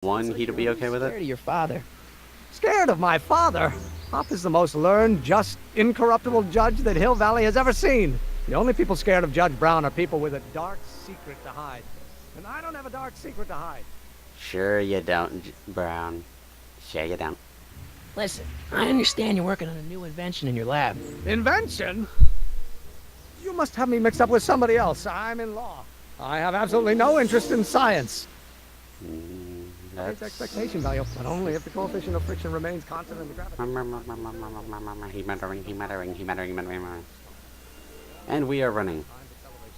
one, he'd be okay with Scared it? of your father. Scared of my father? Pop is the most learned, just, incorruptible judge that Hill Valley has ever seen. The only people scared of Judge Brown are people with a dark secret to hide. And I don't have a dark secret to hide. Sure you don't, Brown. Sure you don't. Listen, I understand you're working on a new invention in your lab. Invention? You must have me mixed up with somebody else. I'm in law. I have absolutely no interest in science. It's expectation value, but only if the coefficient of friction remains constant in the gravity. He muttering. And we are running.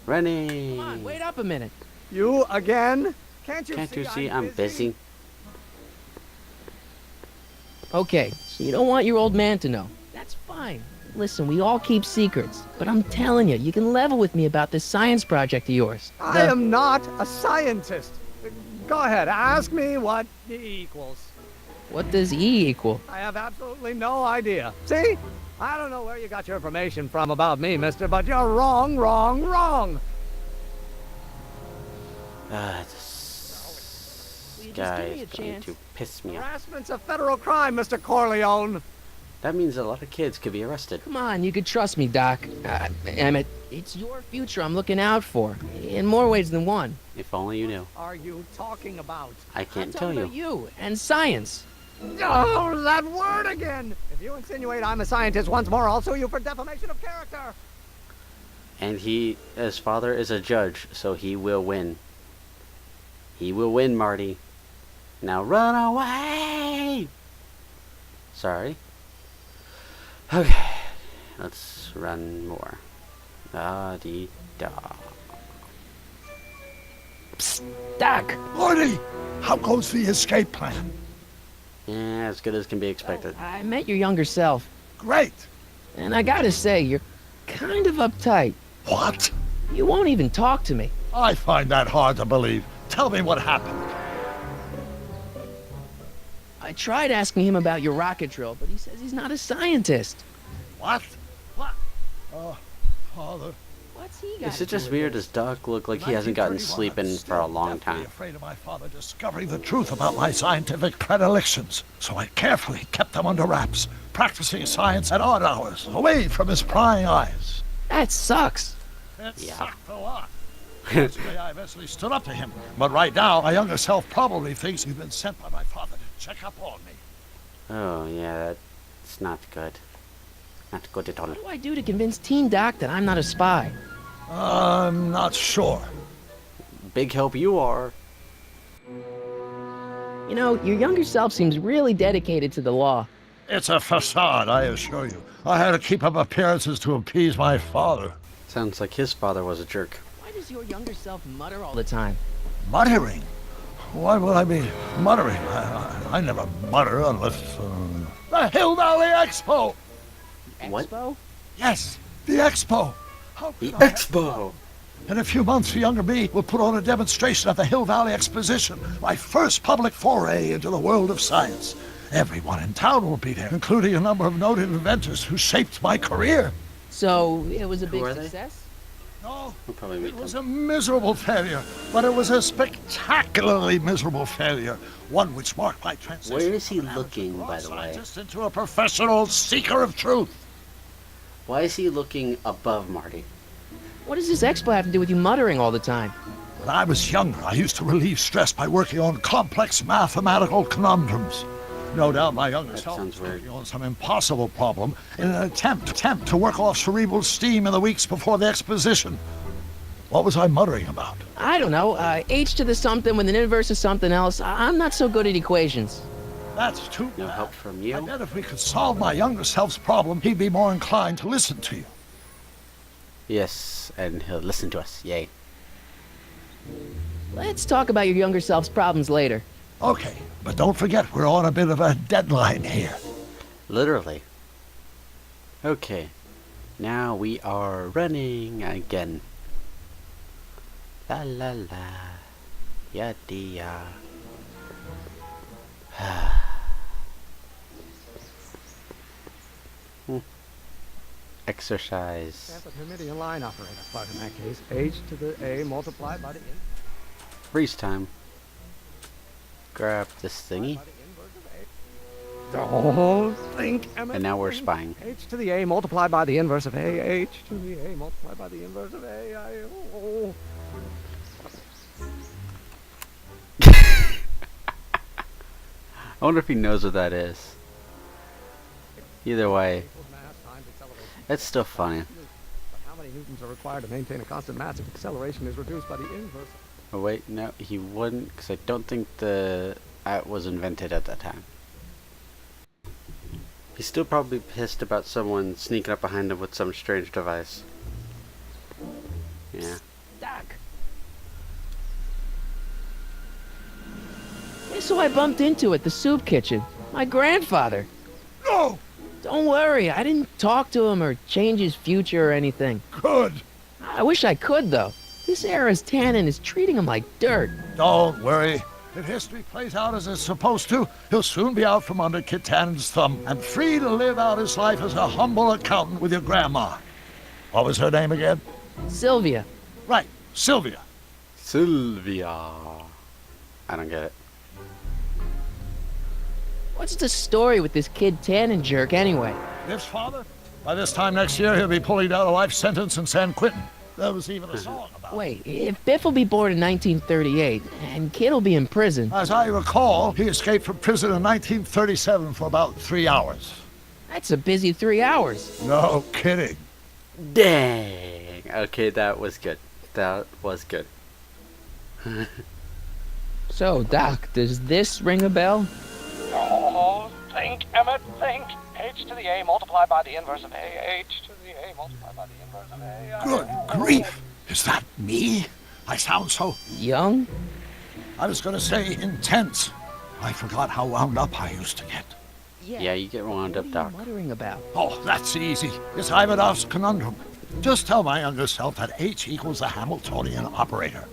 Running! Come on, wait up a minute. You again? Can't you see I'm busy? Okay, so you don't want your old man to know. That's fine. Listen, we all keep secrets, but I'm telling you, you can level with me about this science project of yours. I am not a scientist. Go ahead, ask me what E equals. What does E equal? I have absolutely no idea. See? I don't know where you got your information from about me, mister, but you're wrong. This Will you just guy give me a is going chance? to piss me off. Harassment's a federal crime, Mr. Corleone. That means a lot of kids could be arrested. Come on, you could trust me, Doc. Emmett, it's your future I'm looking out for, in more ways than one. If only you knew. What are you talking about? I I'm can't tell talking you. about you and science. Oh, that word again! If you insinuate I'm a scientist once more, I'll sue you for defamation of character. And his father is a judge, so he will win. He will win, Marty. Now run away! Sorry. Okay, let's run more. Da-dee-da. Psst, Doc. Marty, how goes the escape plan? Yeah, as good as can be expected. I met your younger self, Great. and I gotta say, you're kind of uptight. What? You won't even talk to me. I find that hard to believe. Tell me what happened. I tried asking him about your rocket drill, but he says he's not a scientist. What? Oh, Father. What's he got Is to it just do with weird? this? Does Doc look like he hasn't gotten sleep in for a long time? Afraid of my father discovering the truth about my scientific predilections, so I carefully kept them under wraps, practicing science at odd hours, away from his prying eyes. That sucks. It Yeah. sucked a lot. Eventually, I eventually stood up to him. But right now, my younger self probably thinks he's been sent by my father to check up on me. Oh, yeah, that's not good. Not good at all. What do I do to convince Teen Doc that I'm not a spy? I'm not sure. Big help you are. You know, your younger self seems really dedicated to the law. It's a facade, I assure you. I had to keep up appearances to appease my father. Sounds like his father was a jerk. Why does your younger self mutter all the time? Muttering? Why would I be muttering? I never mutter unless... The Hill Valley Expo! What? Expo? Yes, the Expo! How The could I have- Expo! In a few months, the younger me will put on a demonstration at the Hill Valley Exposition, my first public foray into the world of science. Everyone in town will be there, including a number of noted inventors who shaped my career. So, it was a big are they? success? No, We'll probably meet it was them. a miserable failure, but it was a spectacularly miserable failure, one which marked my transition. Where is he from an amateur looking, rock by the way? scientist into a professional seeker of truth. Why is he looking above Marty? What does this expo have to do with you muttering all the time? When I was younger, I used to relieve stress by working on complex mathematical conundrums. No doubt my younger That self sounds was weird. working on some impossible problem in an attempt to work off cerebral steam in the weeks before the exposition. What was I muttering about? I don't know, h to the something with an inverse of something else. I'm not so good at equations. That's too No bad. help from I you? bet if we could solve my younger self's problem, he'd be more inclined to listen to you. Yes, and he'll listen to us. Yay. Let's talk about your younger self's problems later. Okay, but don't forget, we're on a bit of a deadline here. Literally. Okay. Now we are running again. La la la. Yaddy ya. Exercise. Stanford Hermitian line operator. But in that case, h to the a multiplied by the n. Freeze time. grab this thingy. Don't think, Emmett. And now we're think. spying. H to the A multiplied by the inverse of A. H to the A multiplied by the inverse of A. Oh. I wonder if he knows what that is. Either way, it's still funny. But how many newtons are required to maintain a constant mass if acceleration is reduced by the inverse? Oh wait, no, he wouldn't, because I don't think the was invented at that time. He's still probably pissed about someone sneaking up behind him with some strange device. Yeah. Doc. Guess who I bumped into at the soup kitchen? My grandfather. No! Don't worry, I didn't talk to him or change his future or anything. Good. I wish I could, though. This era's tannin is treating him like dirt. Don't worry. If history plays out as it's supposed to, he'll soon be out from under Kit Tannen's thumb and free to live out his life as a humble accountant with your grandma. What was her name again? Sylvia. Right, Sylvia. Sylvia. I don't get it. What's the story with this kid Tannen jerk anyway? His father? By this time next year, he'll be pulling down a life sentence in San Quentin. There was even a song about it. Wait, if Biff will be born in 1938 and Kid will be in prison, As I recall, he escaped from prison in 1937 for about 3 hours. that's a busy 3 hours. No kidding. Dang. Okay, that was good. That was good. So, Doc, does this ring a bell? Oh, think, Emmett, think. H to the A multiplied by the inverse of A. H to the A multiplied by the inverse of A. Good grief. Is that me? I sound so... Young? I was going to say intense. I forgot how wound up I used to get. Yeah, you get wound up, What are Doc. you muttering about? Oh, that's easy. It's Ivanov's conundrum. Just tell my younger self that H equals the Hamiltonian operator.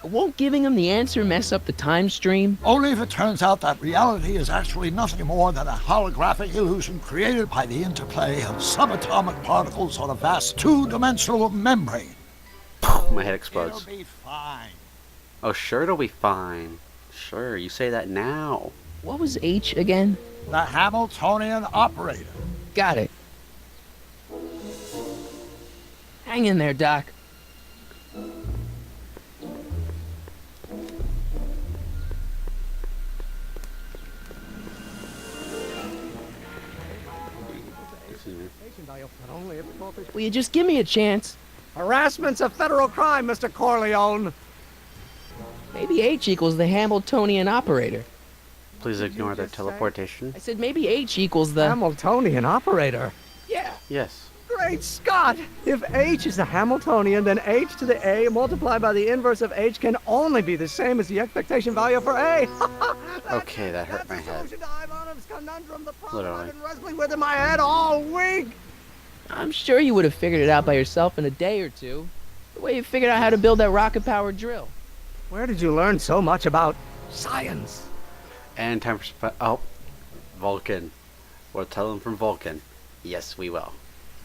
Won't giving him the answer mess up the time stream? Only if it turns out that reality is actually nothing more than a holographic illusion created by the interplay of subatomic particles on a vast two-dimensional membrane. My head explodes. It'll be fine. Oh, sure, it'll be fine. Sure, you say that now. What was H again? The Hamiltonian operator. Got it. Hang in there, Doc. Will you just give me a chance? Harassment's a federal crime, Mr. Corleone. Maybe H equals the Hamiltonian operator. Please ignore their just say? teleportation. I said maybe H equals the... Hamiltonian operator. Yeah. Yes. Great Scott! If H is the Hamiltonian, then H to the A multiplied by the inverse of H can only be the same as the expectation value for A. Okay, that hurt my That's the head. solution to Ivanov's conundrum, the problem Literally. I've been wrestling with in my head all week. I'm sure you would have figured it out by yourself in a day or two. The way you figured out how to build that rocket-powered drill. Where did you learn so much about science? And time for oh, Vulcan. We'll tell them from Vulcan. Yes, we will.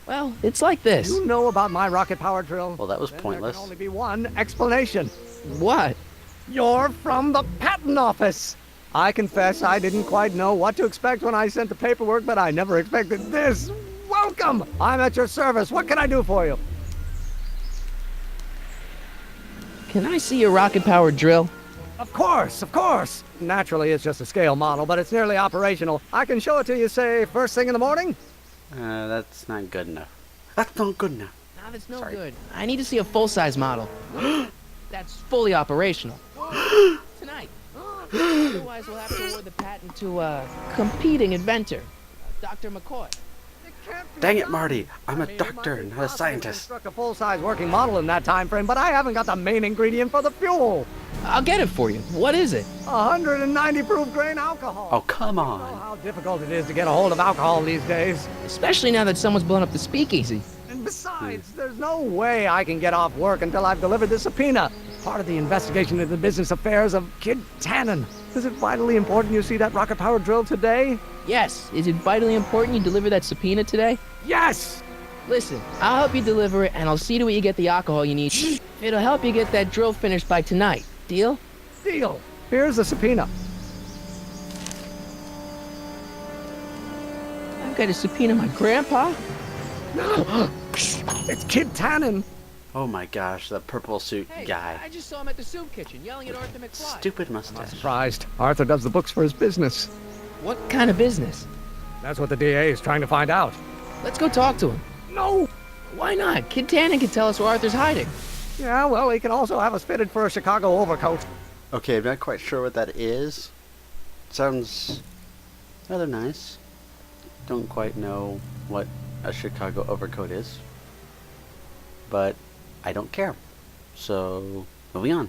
Well, it's like this. You know about my rocket power drill? Well, that was Then pointless. There can only be one explanation. What? You're from the patent office. I confess I didn't quite know what to expect when I sent the paperwork, but I never expected this. Welcome! I'm at your service. What can I do for you? Can I see your rocket-powered drill? Of course, of course. Naturally, it's just a scale model, but it's nearly operational. I can show it to you, say, first thing in the morning. That's not good enough. That's not good enough. Nah, that's no Sorry. good. I need to see a full-size model. That's fully operational. Tonight. Otherwise, we'll have to award the patent to a competing inventor, Dr. McCoy. Dang it, Marty. I'm a doctor, not a scientist. Construct a full-size working model in that time frame, but I haven't got the main ingredient for the fuel. I'll get it for you. What is it? 190 proof grain alcohol. Oh, come You know on. how difficult it is to get a hold of alcohol these days. Especially now that someone's blown up the speakeasy. And besides, there's no way I can get off work until I've delivered this subpoena. Part of the investigation into the business affairs of Kid Tannen. Is it vitally important you see that rocket power drill today? Yes. Is it vitally important you deliver that subpoena today? Yes! Listen, I'll help you deliver it, and I'll see to it you get the alcohol you need. It'll help you get that drill finished by tonight. Deal? Deal. Here's the subpoena. You got to subpoena my grandpa? It's Kid Tannen. Oh my gosh, the purple suit Hey, guy. I just saw him at the soup kitchen yelling at Arthur McFly. Stupid I'm not mustache. surprised. Arthur does the books for his business. What kind of business? That's what the DA is trying to find out. Let's go talk to him. No! Why not? Kid Tannen can tell us where Arthur's hiding. Yeah, well, he can also have us fitted for a Chicago overcoat. Okay, I'm not quite sure what that is. Sounds rather nice. Don't quite know what a Chicago overcoat is. But I don't care. So, moving on.